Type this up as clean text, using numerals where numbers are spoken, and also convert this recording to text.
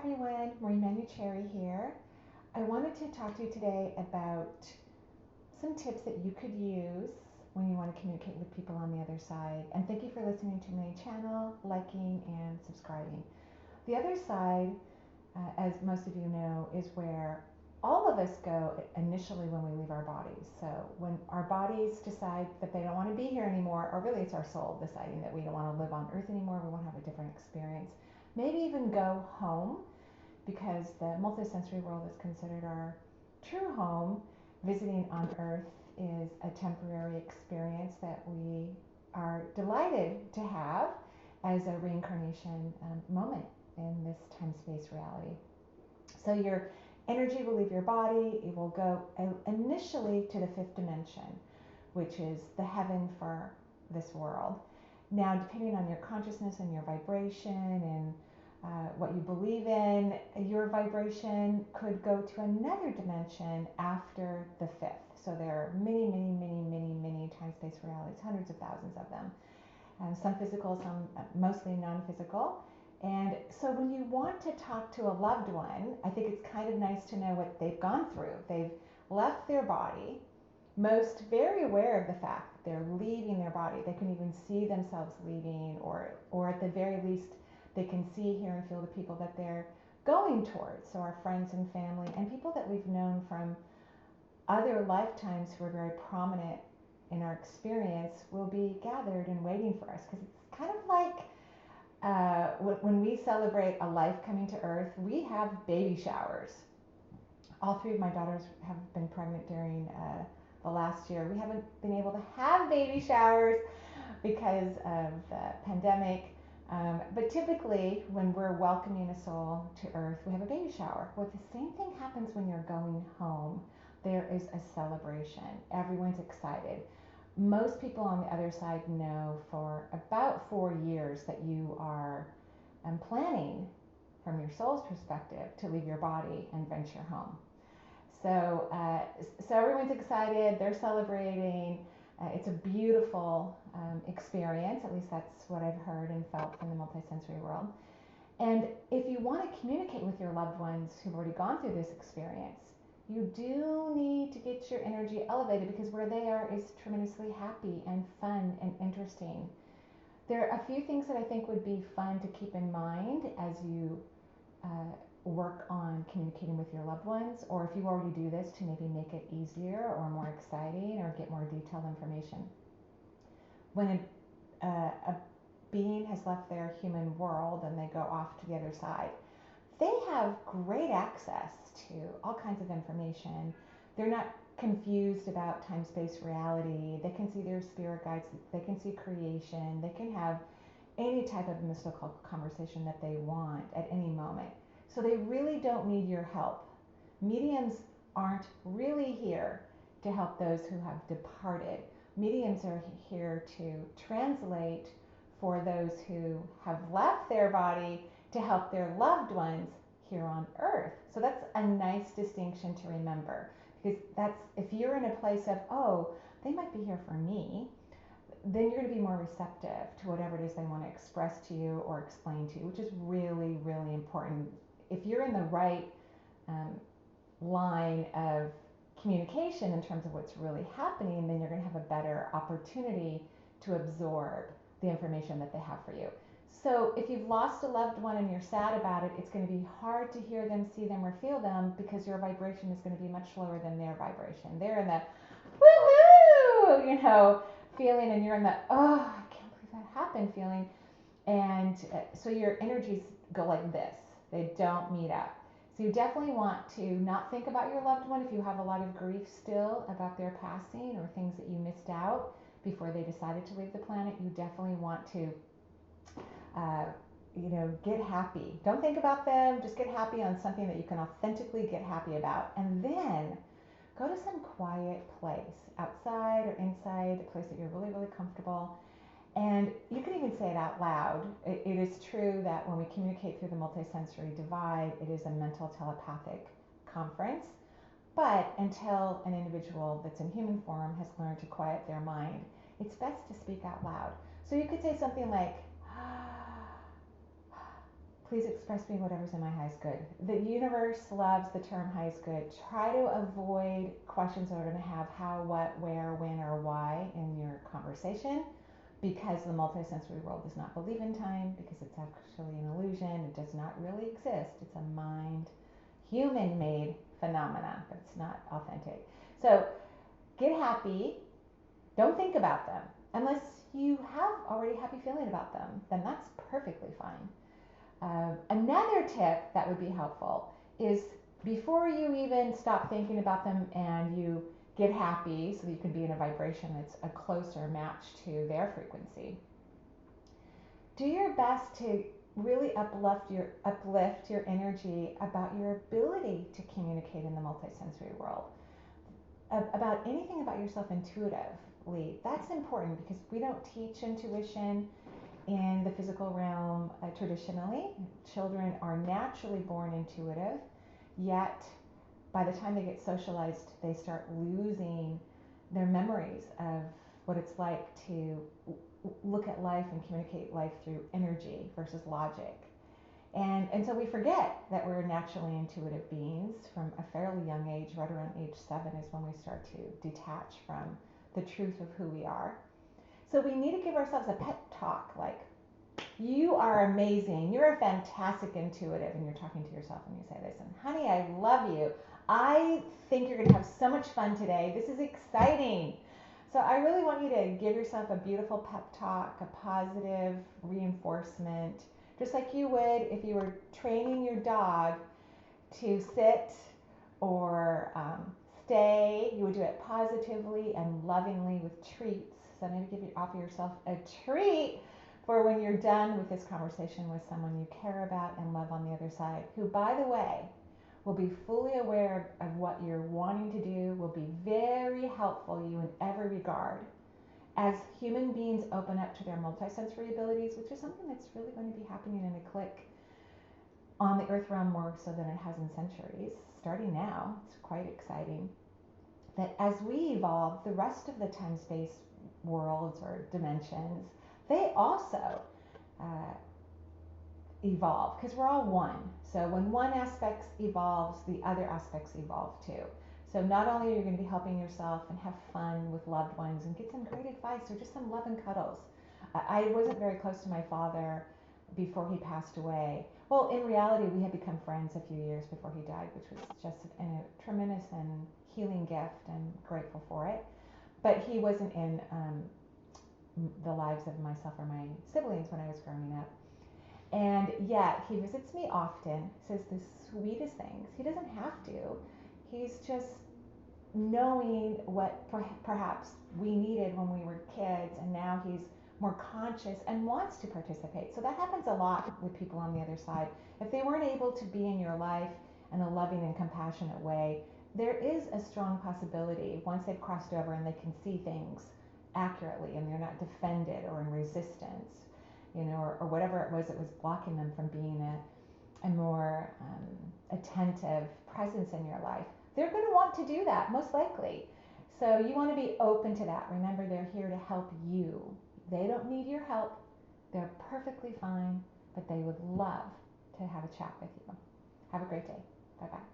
everyone, Marie Cherry here. I wanted to talk to you today about some tips that you could use when you want to communicate with people on the other side. And thank you for listening to my channel, liking, and subscribing. The other side, as most of you know, is where all of us go initially when we leave our bodies. So when our bodies decide that they don't want to be here anymore, or really it's our soul deciding that we don't want to live on earth anymore, we want to have a different experience, maybe even go home because the multisensory world is considered our true home. Visiting on earth is a temporary experience that we are delighted to have as a reincarnation moment in this time space reality. So your energy will leave your body, it will go initially to the fifth dimension, which is the heaven for this world. Now, depending on your consciousness and your vibration and what you believe in, your vibration could go to another dimension after the fifth. So there are many time space realities, hundreds of thousands of them. Some physical, some mostly non-physical. And so when you want to talk to a loved one, I think it's kind of nice to know what they've gone through. They've left their body, most very aware of the fact that they're leaving their body. They can even see themselves leaving, or at the very least, they can see, hear, and feel the people that they're going towards. So our friends and family and people that we've known from other lifetimes who are very prominent in our experience will be gathered and waiting for us, because it's kind of like when we celebrate a life coming to earth, we have baby showers. All three of my daughters have been pregnant during the last year. We haven't been able to have baby showers because of the pandemic. But typically, when we're welcoming a soul to earth, we have a baby shower. Well, the same thing happens when you're going home. There is a celebration. Everyone's excited. Most people on the other side know for about 4 years that you are planning, from your soul's perspective, to leave your body and venture home. So, so everyone's excited. They're celebrating. It's a beautiful experience. At least that's what I've heard and felt from the multisensory world. And if you want to communicate with your loved ones who've already gone through this experience, you do need to get your energy elevated, because where they are is tremendously happy and fun and interesting. There are a few things that I think would be fun to keep in mind as you work on communicating with your loved ones, or if you already do this, to maybe make it easier or more exciting or get more detailed information. When a being has left their human world and they go off to the other side, they have great access to all kinds of information. They're not confused about time space reality. They can see their spirit guides, they can see creation, they can have any type of mystical conversation that they want at any moment. So they really don't need your help. Mediums aren't really here to help those who have departed. Mediums are here to translate for those who have left their body, to help their loved ones here on earth. So that's a nice distinction to remember, because that's, if you're in a place of, oh, they might be here for me, then you're going to be more receptive to whatever it is they want to express to you or explain to you, which is really important. If you're in the right line of communication in terms of what's really happening, then you're going to have a better opportunity to absorb the information that they have for you. So if you've lost a loved one and you're sad about it, it's going to be hard to hear them, see them, or feel them, because your vibration is going to be much lower than their vibration. They're in the woohoo, feeling, and you're in the, oh, I can't believe that happened feeling. And so your energies go like this. They don't meet up. So you definitely want to not think about your loved one if you have a lot of grief still about their passing or things that you missed out before they decided to leave the planet. You definitely want to get happy. Don't think about them. Just get happy on something that you can authentically get happy about. And then go to some quiet place, outside or inside, a place that you're really comfortable. And you can even say it out loud. It is true that when we communicate through the multisensory divide, it is a mental telepathic conference. But until an individual that's in human form has learned to quiet their mind, it's best to speak out loud. So you could say something like, Please express me whatever's in my highest good. The universe loves the term highest good. Try to avoid questions that are going to have how, what, where, when, or why in your conversation, because the multisensory world does not believe in time, because it's actually an illusion. It does not really exist. It's a mind, human made phenomena, but it's not authentic. So get happy. Don't think about them. Unless you have already happy feeling about them, then that's perfectly fine. Another tip that would be helpful is before you even stop thinking about them and you get happy so that you can be in a vibration that's a closer match to their frequency, do your best to really uplift your energy about your ability to communicate in the multisensory world, about anything about yourself intuitively. That's important because we don't teach intuition in the physical realm traditionally. Children are naturally born intuitive, yet by the time they get socialized, they start losing their memories of what it's like to look at life and communicate life through energy versus logic. And so we forget that we're naturally intuitive beings from a fairly young age. Right around age 7 is when we start to detach from the truth of who we are. So we need to give ourselves a pep talk like, you are amazing. You're a fantastic intuitive. And you're talking to yourself and you say, listen, honey, I love you. I think you're going to have so much fun today. This is exciting. So I really want you to give yourself a beautiful pep talk, a positive reinforcement, just like you would if you were training your dog to sit or stay. You would do it positively and lovingly with treats. So maybe offer yourself a treat for when you're done with this conversation with someone you care about and love on the other side, who, by the way, will be fully aware of what you're wanting to do, will be very helpful to you in every regard. As human beings open up to their multisensory abilities, which is something that's really going to be happening in a click on the earth realm more so than it has in centuries, starting now, it's quite exciting, that as we evolve, the rest of the time-space worlds or dimensions, they also evolve because we're all one. So when one aspect evolves, the other aspects evolve too. So not only are you going to be helping yourself and have fun with loved ones and get some great advice or just some love and cuddles. I wasn't very close to my father before he passed away. Well, in reality, we had become friends a few years before he died, which was just a tremendous and healing gift. I'm grateful for it. But he wasn't in the lives of myself or my siblings when I was growing up. And yet he visits me often, says the sweetest things. He doesn't have to. He's just knowing what perhaps we needed when we were kids, and now he's more conscious and wants to participate. So that happens a lot with people on the other side. If they weren't able to be in your life in a loving and compassionate way, there is a strong possibility once they've crossed over and they can see things accurately and they're not defended or in resistance, or whatever it was that was blocking them from being a more attentive presence in your life. They're going to want to do that, most likely. So you want to be open to that. Remember, they're here to help you. They don't need your help. They're perfectly fine, but they would love to have a chat with you. Have a great day. Bye-bye.